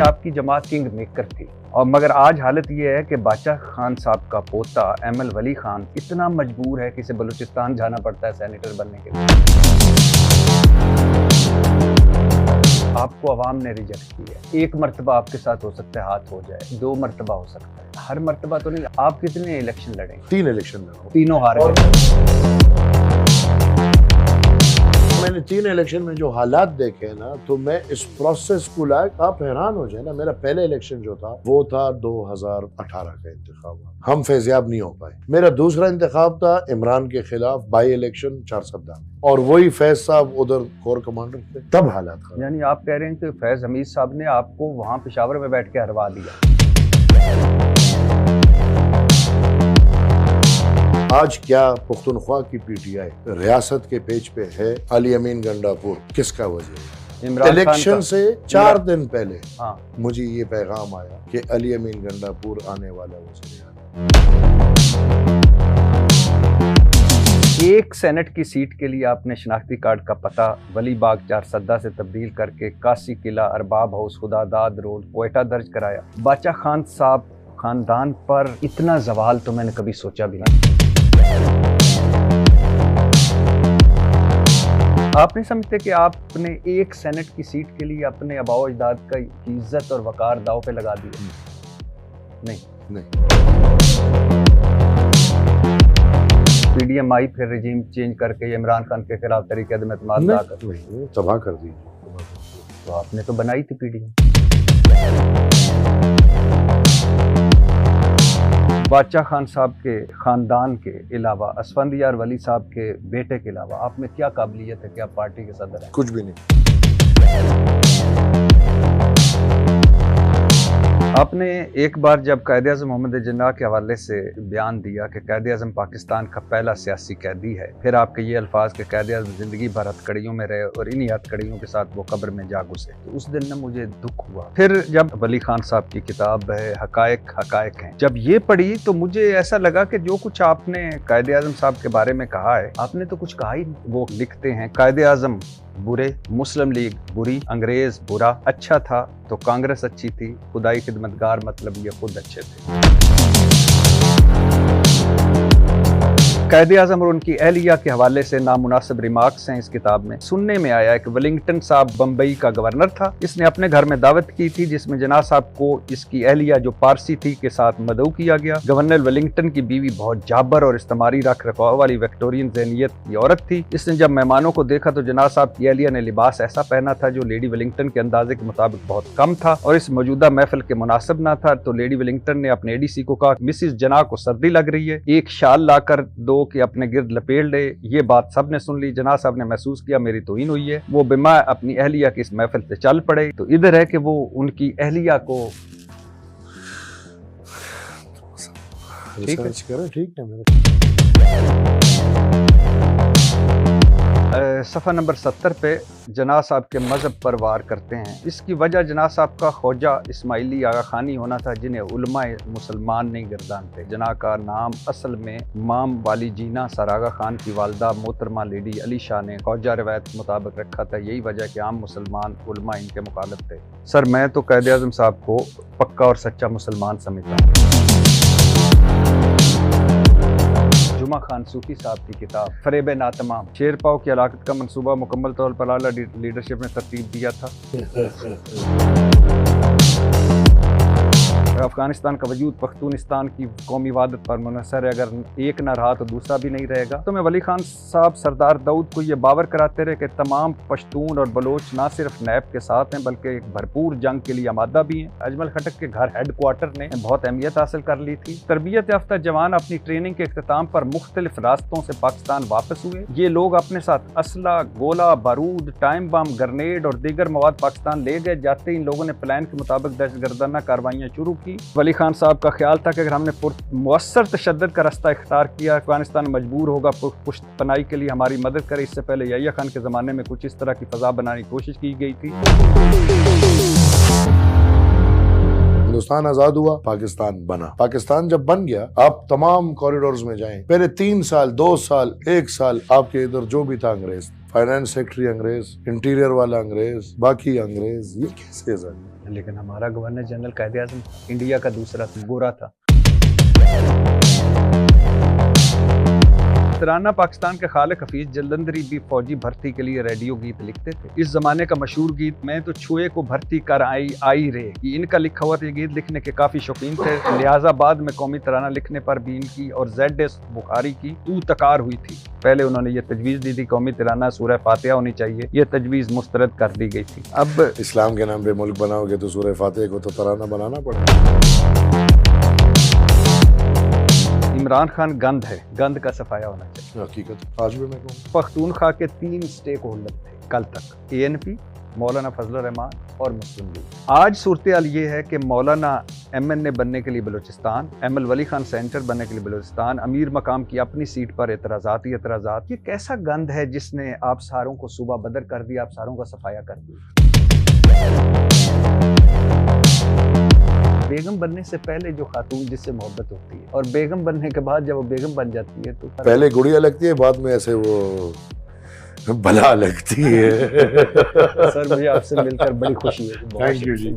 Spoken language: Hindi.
आपकी जमात किंग मेकर थी, और मगर आज हालत ये है कि बादशाह खान साहब का पोता एमएल वली खान इतना मजबूर है कि इसे बलूचिस्तान जाना पड़ता है सेनेटर बनने के लिए। आपको अवाम ने रिजेक्ट किया है। एक मरतबा आपके साथ हो सकता है हाथ हो जाए, 2 मरतबा हो सकता है, हर मरतबा तो नहीं। आप कितने इलेक्शन लड़ेंगे? 3 इलेक्शन लड़ा, तीनों हार गए। मैंने 3 इलेक्शन में जो हालात देखे ना, तो मैं इस प्रोसेस को लायक आप हैरान हो जाए ना। मेरा पहले इलेक्शन जो था वो था 2018 का इंतखाब, हम फैजियाब नहीं हो पाए। मेरा दूसरा इंतखाब था इमरान के खिलाफ बाई इलेक्शन 4 सद्दा, और वही फैज साहब उधर कोर कमांडर थे, तब हालात खराब। यानी आप कह रहे हैं कि फैज हमीद साहब ने आपको वहां पेशावर में बैठ के हरवा दिया। आज क्या पुख्तनख्वा की पीटीआई रियासत के पेज पे है अली अमीन गंडापुर, किसका वजह? इलेक्शन से 4 दिन पहले मुझे ये पैगाम आया कि अली अमीन गंडापुर आने वाला वज़ीर आज़म। एक सेनेट की सीट के लिए आपने शनाख्ती कार्ड का पता वली बाग 4 सद्दा से तब्दील करके कासी किला, अरबाब हाउस, खुदादाद रोड, कोयटा दर्ज कराया। बादशाह खान साहब खानदान पर इतना जवाल तो मैंने कभी सोचा भी नहीं। आप नहीं समझते कि आपने एक सेनेट की सीट के लिए अपने आबाओ अजदाद का इज्जत और वकार दाव पे लगा दिया? नहीं। पीडीएम आई फिर रिजीम चेंज करके इमरान खान के खिलाफ तरीके अदम एतमाद तबाह कर दी। तो आपने तो बनाई थी पीडीएम। बादशाह खान साहब के खानदान के अलावा, असफंदियार वली साहब के बेटे के अलावा आप में क्या काबिलियत है कि आप पार्टी के सदर हैं? कुछ भी नहीं। आपने एक बार जब कायद-ए-आज़म मोहम्मद जिन्ना के हवाले से बयान दिया कि कायद-ए-आज़म पाकिस्तान का पहला सियासी कैदी है, फिर आपके ये अल्फाज कि कायद-ए-आज़म जिंदगी भर हथकड़ियों में रहे और इन्हीं हथकड़ियों के साथ वो कब्र में जा घुसे, तो उस दिन ना मुझे दुख हुआ। फिर जब वली खान साहब की किताब है हकायक हैं, जब ये पढ़ी तो मुझे ऐसा लगा कि जो कुछ आपने कायद-ए-आज़म साहब के बारे में कहा है, आपने तो कुछ कहा ही नहीं। वो लिखते हैं कायद-ए-आज़म बुरे, मुस्लिम लीग बुरी, अंग्रेज बुरा, अच्छा था तो कांग्रेस अच्छी थी, खुदाई खिदमतगार मतलब ये खुद अच्छे थे। कायद-ए-आज़म और उनकी अहलिया के हवाले से नामुनासिब रिमार्क्स हैं इस किताब में। सुनने में आया है कि वेलिंगटन साहब बम्बई का गवर्नर था, इसने अपने घर में दावत की थी जिसमें जना साहब को इसकी अहलिया जो पारसी थी के साथ मदऊ किया गया। गवर्नर वेलिंगटन की बीवी बहुत जाबर और इस्तेमारी रख रखाव वाली विक्टोरियन ज़हनियत की औरत थी। इसने जब मेहमानों को देखा तो जना साहब की अहलिया ने लिबास ऐसा पहना था जो लेडी वेलिंगटन के अंदाजे के मुताबिक बहुत कम था और इस मौजूदा महफिल के मुनासिब न था। तो लेडी वेलिंगटन ने अपने एडीसी को कहा, मिसिस जना को सर्दी लग रही है, एक शाल लाकर दो कि अपने गिर्द लपेट ले। ये बात सब ने सुन ली। जना साहब ने महसूस किया मेरी तौहीन हुई है, वो बिमा अपनी अहलिया की इस महफिल से चल पड़े। तो इधर है कि वो उनकी अहलिया को ठीक है। सफ़ा नंबर 70 पे जना साहब के मज़हब पर वार करते हैं। इसकी वजह जना साहब का ख्वाजा इस्माइली आगा खानी होना था जिन्हें उलमाए मुसलमान नहीं गर्दानते। जना का नाम असल में माम वाली जीना सर आगा खान की वालदा मोहतरमा लेडी अली शाह ने ख्वाजा रवायत के मुताबिक रखा था। यही वजह कि आम मुसलमान उलमा इनके मुखालिफ थे। सर मैं तो कायद-ए-आज़म साहब को पक्का और सच्चा मुसलमान समझता हूँ। जुमा खान सूफी साहब की किताब फरेब नातमाम, शेरपाव की हलाकत का मंसूबा मुकम्मल तौर पर आला लीडरशिप ने तरतीब दिया था। अफगानिस्तान का वजूद पख्तूनिस्तान की कौमी वादत पर मुनहसर है, अगर एक न रहा तो दूसरा भी नहीं रहेगा। तो मैं वली खान साहब सरदार दाऊद को ये बावर कराते रहे कि तमाम पश्तून और बलोच ना सिर्फ नैब के साथ हैं बल्कि एक भरपूर जंग के लिए आमादा भी हैं। अजमल खटक के घर हेडक्वार्टर ने बहुत अहमियत हासिल कर ली थी। तरबियत याफ्ता जवान अपनी ट्रेनिंग के इख्तिताम पर मुख्तलिफ रास्तों से पाकिस्तान वापस हुए। ये लोग अपने साथ असला, गोला बारूद, टाइम बम, ग्रेनेड और दीगर मवाद पाकिस्तान ले गए। जाते इन लोगों ने प्लान के मुताबिक दहशतगर्दाना कार्रवाइयाँ शुरू की। वली खान साहब का ख्याल था कि अगर हमने मुअस्सर तशद्दुद का रास्ता इख्तियार किया, अफगानिस्तान मजबूर होगा पुश्त पनाही के लिए हमारी मदद करे। इससे पहले यहिया खान के ज़माने में कुछ इस तरह की फ़ज़ा बनाने की कोशिश की गई थी। पाकिस्तान आजाद हुआ, पाकिस्तान बना। पाकिस्तान जब बन गया, आप तमाम कॉरिडोर्स में जाएं, पहले 3 साल, 2 साल, 1 साल आपके इधर जो भी था अंग्रेज, फाइनेंस सेक्रेटरी अंग्रेज, इंटीरियर वाला अंग्रेज, बाकी अंग्रेज, ये कैसे है? लेकिन हमारा गवर्नर जनरल कायदे आज़म इंडिया का दूसरा गोरा था। तराना पाकिस्तान के खालिक हफीज जलंधरी भी फौजी भर्ती के लिए रेडियो गीत लिखते थे। इस जमाने का मशहूर गीत मैं तो छुए को भर्ती कर आई आई रे, ये इनका लिखा हुआ ये गीत लिखने के काफी शौकीन थे। लिहाजा बाद में कौमी तराना लिखने पर भी इनकी और ZS बुखारी की तू तकार हुई थी। पहले उन्होंने ये तजवीज़ दी थी कौमी तराना सूरह फातिहा होनी चाहिए, ये तजवीज़ मुस्तरद कर दी गई थी। अब इस्लाम के नाम पे मुल्क बनाओगे तो सूरह फातिहा को तो तराना बनाना पड़ेगा। इमरान खान गंद है, गंद का सफाया होना चाहिए। हकीकत आज भी मैं कहूँ, पख्तूनख्वा के 3 स्टेक होल्डर थे कल तक, ANP, मौलाना फजलुर रहमान और मुस्लिम लीग। आज सूरत-ए-हाल ये है कि मौलाना MNA बनने के लिए बलूचिस्तान, ML वली खान सेंटर बनने के लिए बलूचिस्तान, अमीर मकाम की अपनी सीट पर एतराज़ात ही एतराज़ात। ये कैसा गंद है जिसने आप सारों को सूबा बदर कर दिया, आप सारों का सफाया कर दिया। बेगम बनने से पहले जो खातून जिससे मोहब्बत होती है और बेगम बनने के बाद जब वो बेगम बन जाती है तो पहले गुड़िया लगती है, बाद में ऐसे वो भला लगती है। सर मुझे आपसे मिलकर बड़ी खुशी है। Thank you ji.